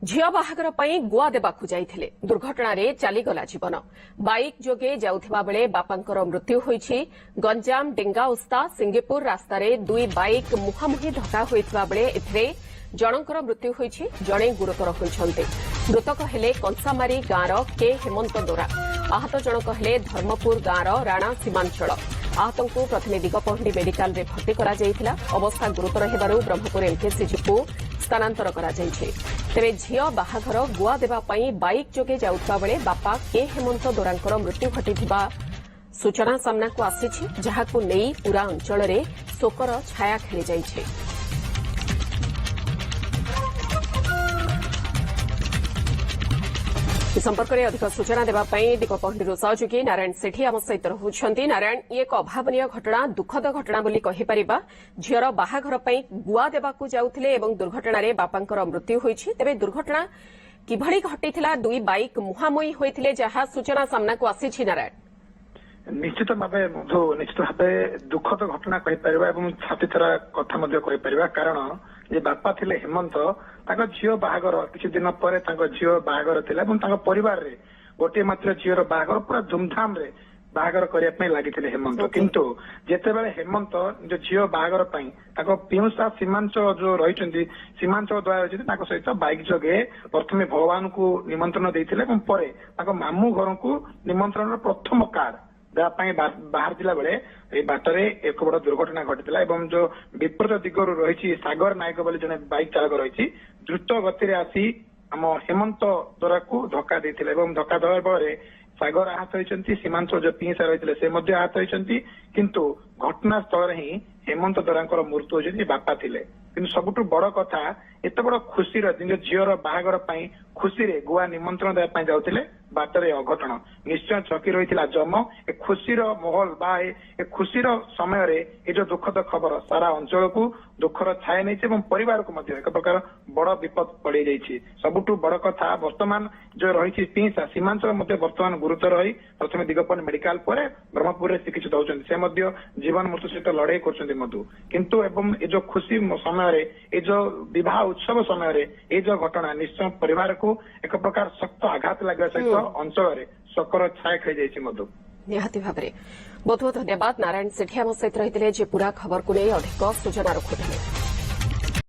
झियो बाहागर पई गुआ देबाकू जाइथिले दुर्घटणारे चालीगला जीवन बाइक जोगे जाउथिबा बेले बापांकर मृत्यु होईछि। गंजाम डेंगा उस्ता सिंगीपुर रास्तारे दुई बाइक मुहांमुही धक्का होइथिबा बेले एथिरे जनकर मृत्यु होईछि, जणे गुरुतर होइछन्ते। मृतक हेले कंसामारी गाँर के हेमंत दोरा, आहत जनक हेले धर्मपुर गाँर राणा सीमांचल। आहतंकु प्रथमे दिगपहंडी मेडिकल रे भर्ती करा जाइथिला। अवस्था गुरुतर हेबारु ब्रह्मपुर एमकेसीजी को स्थानांतर करा जाइछि। तेरे झियो बाहाघर गुआ देबा पई बाइक जोगे जाउथबा बेले बापा के हेमंत दोरांकर मृत्यु घटिथिबा सूचना सामना को आसीछि, जहाकु नेई पूरा अंचल रे शोकर छाया खेली जाइछि। संपर्क में अधिक सूचना देवाई दिगपहंडी सहयोगी नारायण सेठी आम सहित रहुछंती। नारायण, ये एक अभावनीय घटना, दुखद घटना बोली कहिपारिबा। झियर बाहाघर पई गुआ देबाकू जाउथिले एवं दुर्घटना रे बापांकर मृत्यु होईछि। तेबे दुर्घटना किभଳି घटिथिला? दुई बाइक मुहांमुही होइथिले जहा सूचना सामना को आसीछि। नारायण, निश्चित भाव मधु निश्चित भाव दुखद घटना कहिपारिबा एवं छातीथरा कथा मध्य कहिपारिबा। कारण जे बापा थिले हेमंत, ताଙ୍କ झियो बाहागर किछि दिन परे ताଙ୍କ झियो बाहागर थिला एवं ताଙ୍କ परिवार रे गोटे मात्र झियोर बाहागर पूरा धूमधाम रे बाहागर करिया पई लागिथिले हेमंत। किंतु जेतेबेले हेमंत जो झियो बाहागर पई ताको पिउसा सीमांचल जो रहिचंती सीमांचल द्वारा रहिचंती ताको सहित बाइक जोगे प्रथमे भगवान को निमंत्रण देइथिले एवं परे ताको मामू घर को निमंत्रणर प्रथम कार्ड बाहर जिला बेले ए बाटरे एक बड़ दुर्घटना घटिला एवं जो विपरीत दिगरु रही सागर नायक बोली जने बाइक चालक रही द्रुत गति आसी आम हेमंत दोरा को धक्का देथिले एवं धक्का देवा फल सागर आहत होइछंती। सीमांचल जो पिंसा रही से आहत होइछंती। किंतु घटनास्थल ही हेमंत दोरांकर मृत्यु होइछंती। बापा थिले किंतु सबुठु बड़ कथा एत बड़ खुशीर झियर बाहागर पई खुशी रे गुआ निमंत्रण देवा पई जाउथिले बाटरे अघटन निश्चय चकी रही जम। ए खुशीर माहौल बा ए खुशीर समय रे ए जो दुखद खबर सारा अंचल को दुखर छाया नहीं एवं परिवार को मध्य एक प्रकार बड़ विपद पड़ जाइए। सबुठु बड़ कथा वर्तमान जो रही पिंसा सीमांचल मध्य वर्तमान गुरुतर रही प्रथमे दिगपन मेडिकल पर ब्रह्मपुर से चिकित्सित होउछन्ति। से मध्य जीवन मृत्यु सहित लड़ाई करछन्ति मधु। किंतु एवं ए जो खुशी समय रे ए जो विवाह उत्सव समय रे ए जो घटना निश्चय परिवार को एक प्रकार शक्त आघात लगे सहित अंचल रे शोकर छाया खेली जाइछि मधु। निहाती भाबरे बहुत बहुत धन्यवाद। नारायण सेठी आम सहित रहिथिले जे पूरा खबर को नहीं अधिक सूचना रखुथिले।